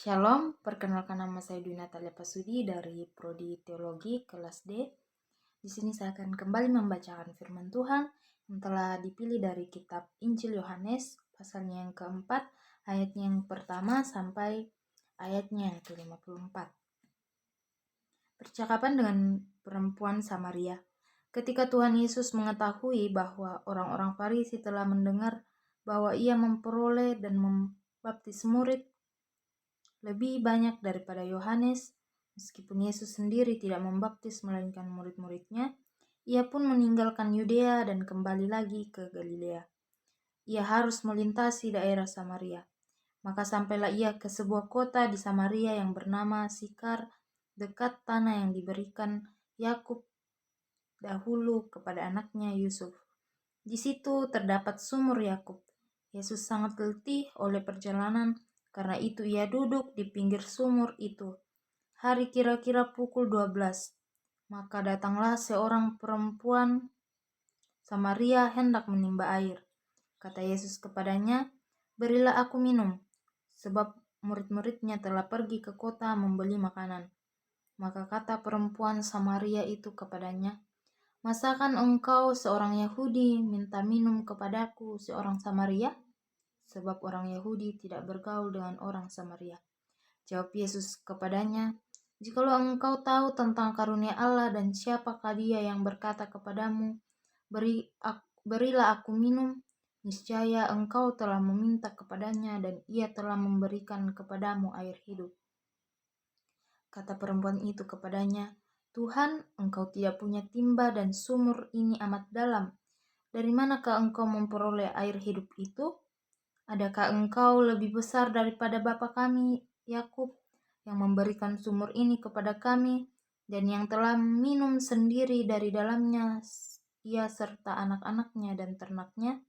Shalom, perkenalkan nama saya Dwi Natalia Pasudi dari Prodi Teologi kelas D. Di sini saya akan kembali membacakan firman Tuhan yang telah dipilih dari kitab Injil Yohanes, pasalnya yang keempat, ayatnya yang pertama sampai ayatnya yang ke-54. Percakapan dengan perempuan Samaria. Ketika Tuhan Yesus mengetahui bahwa orang-orang Farisi telah mendengar bahwa ia memperoleh dan membaptis murid lebih banyak daripada Yohanes, meskipun Yesus sendiri tidak membaptis melainkan murid-muridnya, ia pun meninggalkan Yudea dan kembali lagi ke Galilea. Ia harus melintasi daerah Samaria. Maka sampailah ia ke sebuah kota di Samaria yang bernama Sikar, dekat tanah yang diberikan Yakub dahulu kepada anaknya Yusuf. Di situ terdapat sumur Yakub. Yesus sangat letih oleh perjalanan, karena itu ia duduk di pinggir sumur itu. Hari kira-kira pukul 12. Maka datanglah seorang perempuan Samaria hendak menimba air. Kata Yesus kepadanya, "Berilah aku minum," sebab murid-muridnya telah pergi ke kota membeli makanan. Maka kata perempuan Samaria itu kepadanya, "Masakan engkau seorang Yahudi minta minum kepadaku seorang Samaria?" Sebab orang Yahudi tidak bergaul dengan orang Samaria. Jawab Yesus kepadanya, "Jikalau engkau tahu tentang karunia Allah dan siapakah dia yang berkata kepadamu, berilah aku minum, niscaya engkau telah meminta kepadanya dan ia telah memberikan kepadamu air hidup." Kata perempuan itu kepadanya, "Tuhan, engkau tidak punya timba dan sumur ini amat dalam. Dari manakah engkau memperoleh air hidup itu? Adakah engkau lebih besar daripada bapa kami, Yakub, yang memberikan sumur ini kepada kami, dan yang telah minum sendiri dari dalamnya, ia serta anak-anaknya dan ternaknya?"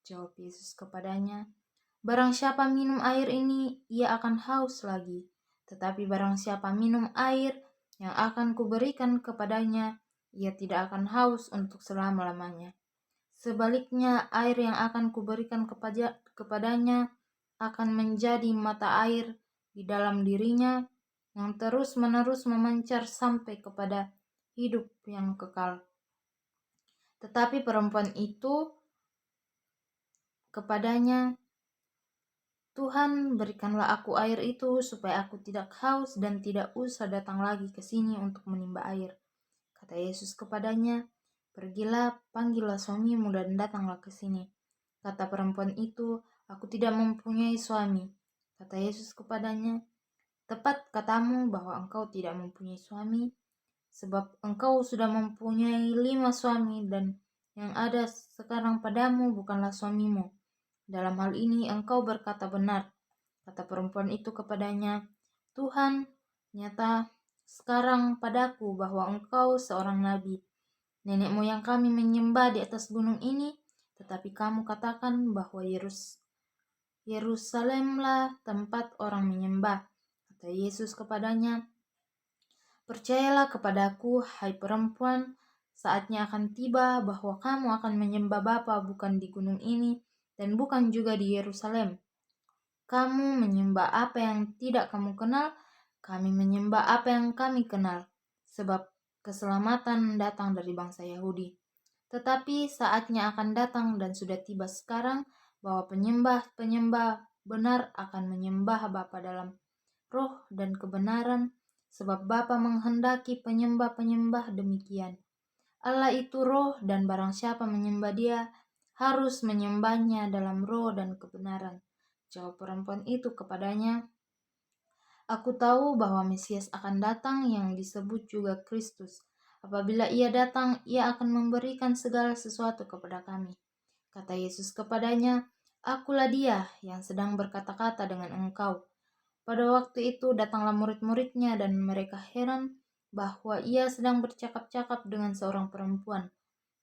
Jawab Yesus kepadanya, "Barang siapa minum air ini, ia akan haus lagi. Tetapi barang siapa minum air yang akan kuberikan kepadanya, ia tidak akan haus untuk selama-lamanya. Sebaliknya, air yang akan kuberikan kepadanya akan menjadi mata air di dalam dirinya, yang terus-menerus memancar sampai kepada hidup yang kekal." Tetapi perempuan itu kepadanya, "Tuhan, berikanlah aku air itu supaya aku tidak haus dan tidak usah datang lagi ke sini untuk menimba air." Kata Yesus kepadanya, "Pergilah, panggillah suamimu dan datanglah ke sini." Kata perempuan itu, "Aku tidak mempunyai suami." Kata Yesus kepadanya, "Tepat katamu bahwa engkau tidak mempunyai suami, sebab engkau sudah mempunyai 5 suami dan yang ada sekarang padamu bukanlah suamimu. Dalam hal ini engkau berkata benar." Kata perempuan itu kepadanya, "Tuhan, nyata sekarang padaku bahwa engkau seorang nabi. Nenek moyang kami menyembah di atas gunung ini, tetapi kamu katakan bahwa Yerusalemlah tempat orang menyembah." Kata Yesus kepadanya, "Percayalah kepadaku, hai perempuan, saatnya akan tiba bahwa kamu akan menyembah Bapa bukan di gunung ini dan bukan juga di Yerusalem. Kamu menyembah apa yang tidak kamu kenal, kami menyembah apa yang kami kenal, sebab keselamatan datang dari bangsa Yahudi. Tetapi saatnya akan datang dan sudah tiba sekarang bahwa penyembah-penyembah benar akan menyembah Bapa dalam roh dan kebenaran, sebab Bapa menghendaki penyembah-penyembah demikian. Allah itu roh, dan barang siapa menyembah Dia harus menyembahnya dalam roh dan kebenaran." Jawab perempuan itu kepadanya, "Aku tahu bahwa Mesias akan datang yang disebut juga Kristus. Apabila ia datang, ia akan memberikan segala sesuatu kepada kami." Kata Yesus kepadanya, "Akulah dia yang sedang berkata-kata dengan engkau." Pada waktu itu datanglah murid-muridnya dan mereka heran bahwa ia sedang bercakap-cakap dengan seorang perempuan.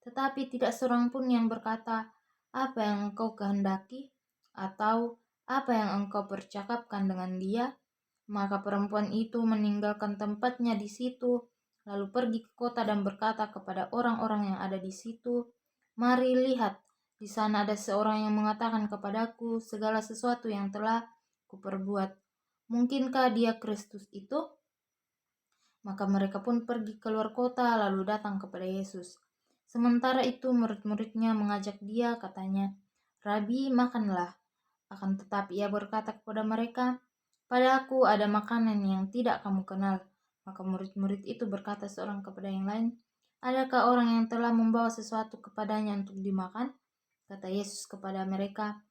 Tetapi tidak seorang pun yang berkata, "Apa yang engkau kehendaki?" atau "Apa yang engkau percakapkan dengan dia?" Maka perempuan itu meninggalkan tempatnya di situ, lalu pergi ke kota dan berkata kepada orang-orang yang ada di situ, "Mari lihat, di sana ada seorang yang mengatakan kepadaku segala sesuatu yang telah kuperbuat." Mungkinkah dia Kristus itu? Maka mereka pun pergi keluar kota lalu datang kepada Yesus. Sementara itu murid-muridnya mengajak dia, katanya, "Rabi, makanlah." Akan tetapi ia berkata kepada mereka, "Padaku ada makanan yang tidak kamu kenal." Maka murid-murid itu berkata seorang kepada yang lain, "Adakah orang yang telah membawa sesuatu kepadanya untuk dimakan?" Kata Yesus kepada mereka,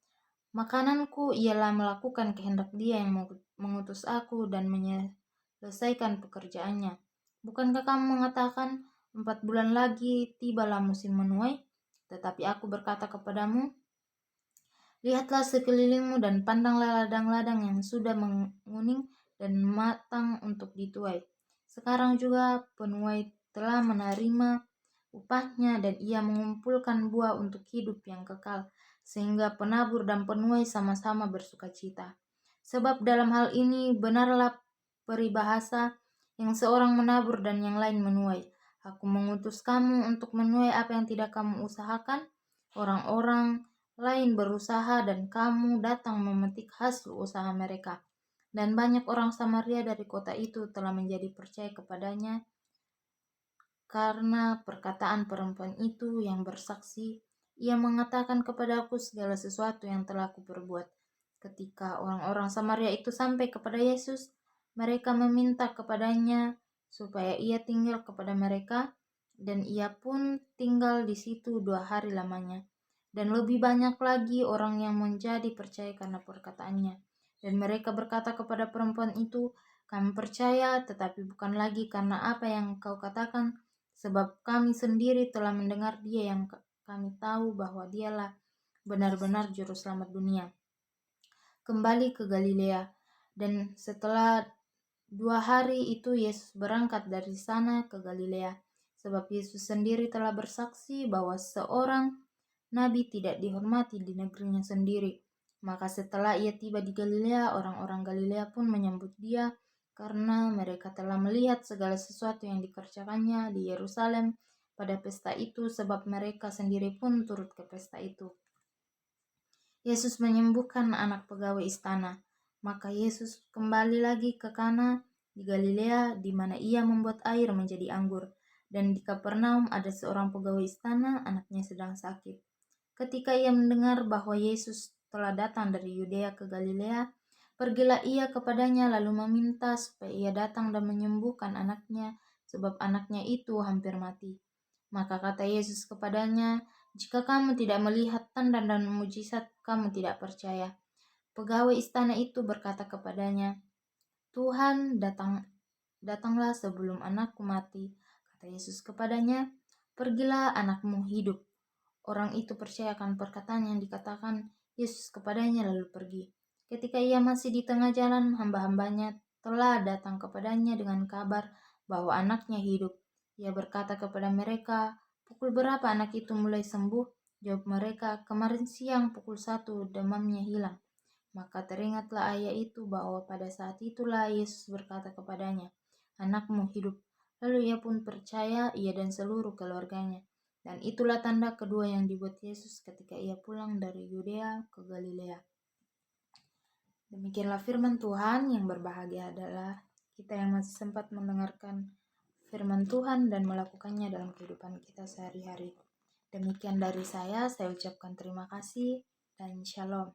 "Makananku ialah melakukan kehendak Dia yang mengutus aku dan menyelesaikan pekerjaannya. Bukankah kamu mengatakan, 4 bulan lagi tibalah musim menuai? Tetapi aku berkata kepadamu, lihatlah sekelilingmu dan pandanglah ladang-ladang yang sudah menguning dan matang untuk dituai. Sekarang juga penuai telah menerima upahnya dan ia mengumpulkan buah untuk hidup yang kekal, sehingga penabur dan penuai sama-sama bersukacita. Sebab dalam hal ini benarlah peribahasa, yang seorang menabur dan yang lain menuai. Aku mengutus kamu untuk menuai apa yang tidak kamu usahakan. Orang-orang lain berusaha dan kamu datang memetik hasil usaha mereka. Dan banyak orang Samaria dari kota itu telah menjadi percaya kepadanya karena perkataan perempuan itu yang bersaksi, ia mengatakan kepadaku segala sesuatu yang telah kuperbuat. Ketika orang-orang Samaria itu sampai kepada Yesus, mereka meminta kepadanya supaya ia tinggal kepada mereka, dan ia pun tinggal di situ 2 hari lamanya. Dan lebih banyak lagi orang yang menjadi percaya karena perkataannya. Dan mereka berkata kepada perempuan itu, "Kami percaya, tetapi bukan lagi karena apa yang kau katakan, sebab kami sendiri telah mendengar Dia yang kami tahu bahwa Dialah benar-benar juru selamat dunia." Kembali ke Galilea, dan setelah 2 hari itu Yesus berangkat dari sana ke Galilea, sebab Yesus sendiri telah bersaksi bahwa seorang nabi tidak dihormati di negerinya sendiri. Maka setelah ia tiba di Galilea, orang-orang Galilea pun menyambut dia karena mereka telah melihat segala sesuatu yang dikerjakannya di Yerusalem pada pesta itu, sebab mereka sendiri pun turut ke pesta itu. Yesus menyembuhkan anak pegawai istana. Maka Yesus kembali lagi ke Kana di Galilea, di mana ia membuat air menjadi anggur. Dan di Kapernaum ada seorang pegawai istana, anaknya sedang sakit. Ketika ia mendengar bahwa Yesus telah datang dari Yudea ke Galilea, pergilah ia kepadanya lalu meminta supaya ia datang dan menyembuhkan anaknya, sebab anaknya itu hampir mati. Maka kata Yesus kepadanya, "Jika kamu tidak melihat tanda dan mujizat, kamu tidak percaya." Pegawai istana itu berkata kepadanya, "Tuhan, datanglah sebelum anakku mati." Kata Yesus kepadanya, "Pergilah, anakmu hidup." Orang itu percaya akan perkataan yang dikatakan Yesus kepadanya lalu pergi. Ketika ia masih di tengah jalan, hamba-hambanya telah datang kepadanya dengan kabar bahwa anaknya hidup. Ia berkata kepada mereka, "Pukul berapa anak itu mulai sembuh?" Jawab mereka, "Kemarin siang pukul 1 demamnya hilang." Maka teringatlah ayah itu bahwa pada saat itulah Yesus berkata kepadanya, "Anakmu hidup." Lalu ia pun percaya, ia dan seluruh keluarganya. Dan itulah tanda kedua yang dibuat Yesus ketika ia pulang dari Yudea ke Galilea. Demikianlah firman Tuhan. Yang berbahagia adalah kita yang masih sempat mendengarkan firman Tuhan dan melakukannya dalam kehidupan kita sehari-hari. Demikian dari saya ucapkan terima kasih dan shalom.